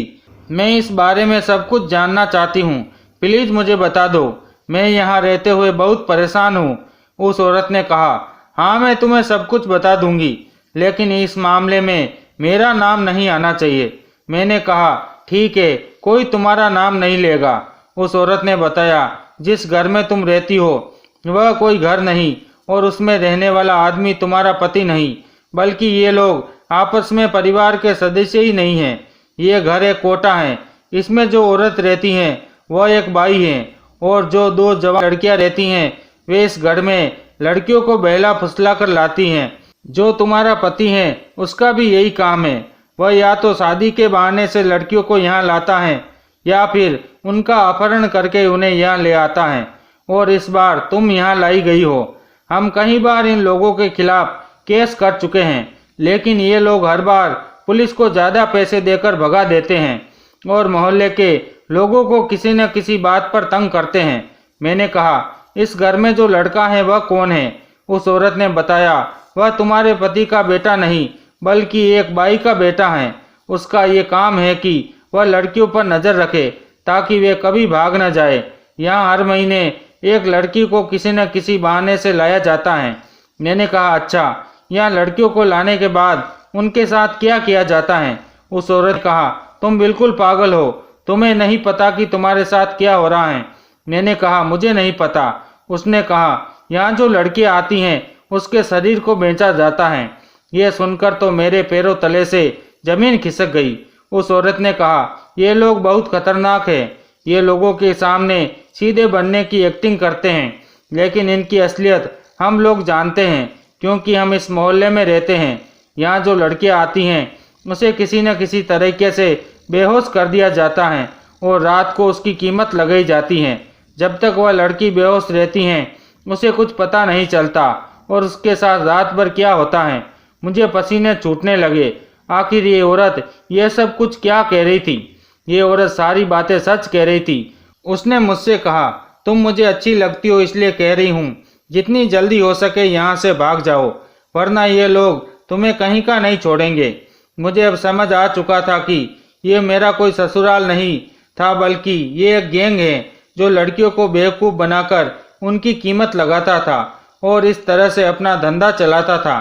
मैं इस बारे में सब कुछ जानना चाहती हूँ। प्लीज मुझे बता दो। मैं यहाँ रहते हुए बहुत परेशान हूँ। उस औरत ने कहा, हाँ मैं तुम्हें सब कुछ बता दूंगी, लेकिन इस मामले में मेरा नाम नहीं आना चाहिए। मैंने कहा, ठीक है, कोई तुम्हारा नाम नहीं लेगा। उस औरत ने बताया, जिस घर में तुम रहती हो वह कोई घर नहीं और उसमें रहने वाला आदमी तुम्हारा पति नहीं, बल्कि ये लोग आपस में परिवार के सदस्य ही नहीं हैं। ये घर एक कोटा है। इसमें जो औरत रहती हैं वह एक बाई है और जो दो जवान लड़कियां रहती हैं वे इस घर में लड़कियों को बहला फुसला कर लाती हैं। जो तुम्हारा पति है उसका भी यही काम है। वह या तो शादी के बहाने से लड़कियों को यहाँ लाता है या फिर उनका अपहरण करके उन्हें यहाँ ले आता है। और इस बार तुम यहाँ लाई गई हो। हम कई बार इन लोगों के खिलाफ केस कर चुके हैं, लेकिन ये लोग हर बार पुलिस को ज्यादा पैसे देकर भगा देते हैं। और मोहल्ले के लोगों को किसी न किसी बात पर तंग करते हैं। मैंने कहा, इस घर में जो लड़का है वह कौन है? उस औरत ने बताया, वह तुम्हारे पति का बेटा नहीं बल्कि एक बाई का बेटा है। उसका ये काम है कि वह लड़कियों पर नज़र रखे ताकि वे कभी भाग न जाए। यहाँ हर महीने एक लड़की को किसी न किसी बहाने से लाया जाता है। मैंने कहा, अच्छा, यहाँ लड़कियों को लाने के बाद उनके साथ क्या किया जाता है? उस औरत ने कहा, तुम बिल्कुल पागल हो, तुम्हें नहीं पता कि तुम्हारे साथ क्या हो रहा है? मैंने कहा, मुझे नहीं पता। उसने कहा, यहाँ जो लड़कियाँ आती हैं उसके शरीर को बेचा जाता है। यह सुनकर तो मेरे पैरों तले से जमीन खिसक गई। उस औरत ने कहा, ये लोग बहुत खतरनाक है। ये लोगों के सामने सीधे बनने की एक्टिंग करते हैं, लेकिन इनकी असलियत हम लोग जानते हैं क्योंकि हम इस मोहल्ले में रहते हैं। यहाँ जो लड़कियाँ आती हैं उसे किसी न किसी तरीके से बेहोश कर दिया जाता है और रात को उसकी कीमत लगाई जाती है। जब तक वह लड़की बेहोश रहती हैं उसे कुछ पता नहीं चलता और उसके साथ रात भर क्या होता है। मुझे पसीने छूटने लगे। आखिर ये औरत यह सब कुछ क्या कह रही थी? ये औरत सारी बातें सच कह रही थी। उसने मुझसे कहा, तुम मुझे अच्छी लगती हो इसलिए कह रही हूँ, जितनी जल्दी हो सके यहाँ से भाग जाओ, वरना ये लोग तुम्हें कहीं का नहीं छोड़ेंगे। मुझे अब समझ आ चुका था कि ये मेरा कोई ससुराल नहीं था बल्कि ये एक गैंग है जो लड़कियों को बेवकूफ़ बनाकर उनकी कीमत लगाता था और इस तरह से अपना धंधा चलाता था।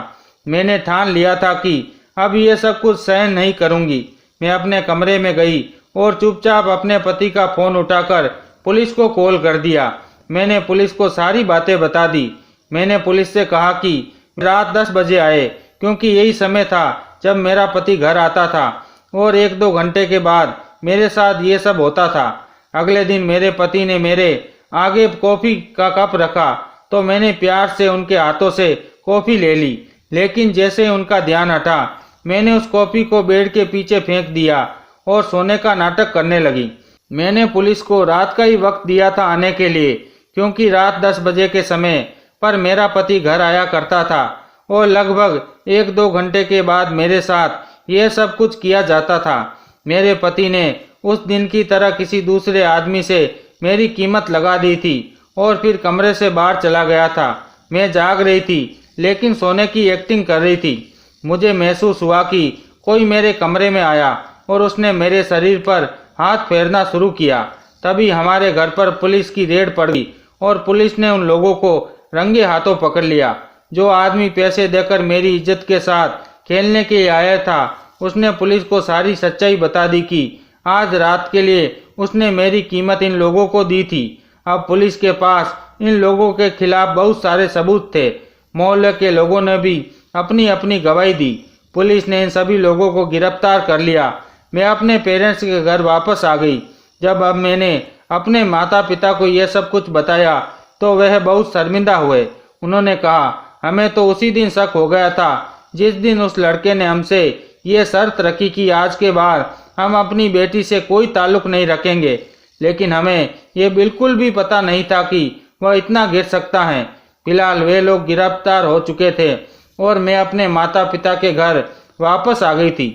मैंने ठान लिया था कि अब ये सब कुछ सहन नहीं करूँगी। मैं अपने कमरे में गई और चुपचाप अपने पति का फ़ोन उठाकर पुलिस को कॉल कर दिया। मैंने पुलिस को सारी बातें बता दी। मैंने पुलिस से कहा कि रात 10 बजे आए क्योंकि यही समय था जब मेरा पति घर आता था और 1-2 घंटे के बाद मेरे साथ ये सब होता था। अगले दिन मेरे पति ने मेरे आगे कॉफ़ी का कप रखा तो मैंने प्यार से उनके हाथों से कॉफ़ी ले ली, लेकिन जैसे उनका ध्यान हटा मैंने उस कॉफ़ी को बेड के पीछे फेंक दिया और सोने का नाटक करने लगी। मैंने पुलिस को रात का ही वक्त दिया था आने के लिए क्योंकि रात 10 बजे के समय पर मेरा पति घर आया करता था और लगभग 1-2 घंटे के बाद मेरे साथ यह सब कुछ किया जाता था। मेरे पति ने उस दिन की तरह किसी दूसरे आदमी से मेरी कीमत लगा दी थी और फिर कमरे से बाहर चला गया था। मैं जाग रही थी लेकिन सोने की एक्टिंग कर रही थी। मुझे महसूस हुआ कि कोई मेरे कमरे में आया और उसने मेरे शरीर पर हाथ फेरना शुरू किया। तभी हमारे घर पर पुलिस की रेड पड़ गई और पुलिस ने उन लोगों को रंगे हाथों पकड़ लिया। जो आदमी पैसे देकर मेरी इज्जत के साथ खेलने के लिए आया था उसने पुलिस को सारी सच्चाई बता दी कि आज रात के लिए उसने मेरी कीमत इन लोगों को दी थी। अब पुलिस के पास इन लोगों के खिलाफ बहुत सारे सबूत थे। मोहल्ले के लोगों ने भी अपनी अपनी गवाही दी। पुलिस ने इन सभी लोगों को गिरफ्तार कर लिया। मैं अपने पेरेंट्स के घर वापस आ गई। जब अब मैंने अपने माता पिता को यह सब कुछ बताया तो वह बहुत शर्मिंदा हुए। उन्होंने कहा, हमें तो उसी दिन शक हो गया था जिस दिन उस लड़के ने हमसे ये शर्त रखी कि आज के बाद हम अपनी बेटी से कोई ताल्लुक नहीं रखेंगे, लेकिन हमें ये बिल्कुल भी पता नहीं था कि वह इतना गिर सकता है। फिलहाल वे लोग गिरफ्तार हो चुके थे और मैं अपने माता पिता के घर वापस आ गई थी।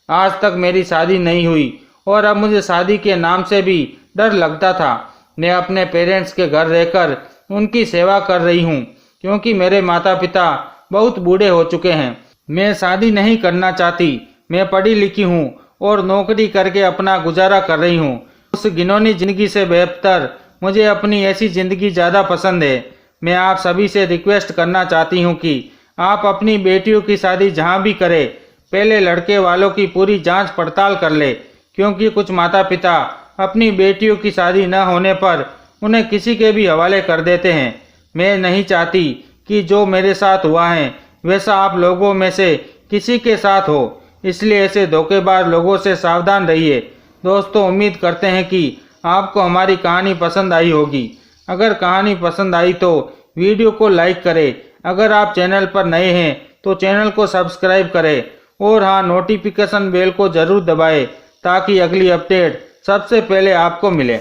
आज तक मेरी शादी नहीं हुई और अब मुझे शादी के नाम से भी डर लगता था। मैं अपने पेरेंट्स के घर रहकर उनकी सेवा कर रही हूँ क्योंकि मेरे माता पिता बहुत बूढ़े हो चुके हैं। मैं शादी नहीं करना चाहती। मैं पढ़ी लिखी हूँ और नौकरी करके अपना गुजारा कर रही हूँ। उस घिनौनी जिंदगी से बेहतर मुझे अपनी ऐसी ज़िंदगी ज़्यादा पसंद है। मैं आप सभी से रिक्वेस्ट करना चाहती हूँ कि आप अपनी बेटियों की शादी जहाँ भी करें पहले लड़के वालों की पूरी जांच पड़ताल कर ले, क्योंकि कुछ माता पिता अपनी बेटियों की शादी न होने पर उन्हें किसी के भी हवाले कर देते हैं। मैं नहीं चाहती कि जो मेरे साथ हुआ है वैसा आप लोगों में से किसी के साथ हो, इसलिए ऐसे धोखेबाज लोगों से सावधान रहिए। दोस्तों, उम्मीद करते हैं कि आपको हमारी कहानी पसंद आई होगी। अगर कहानी पसंद आई तो वीडियो को लाइक करें। अगर आप चैनल पर नए हैं तो चैनल को सब्सक्राइब करें और हाँ, नोटिफिकेशन बेल को ज़रूर दबाएं ताकि अगली अपडेट सबसे पहले आपको मिले।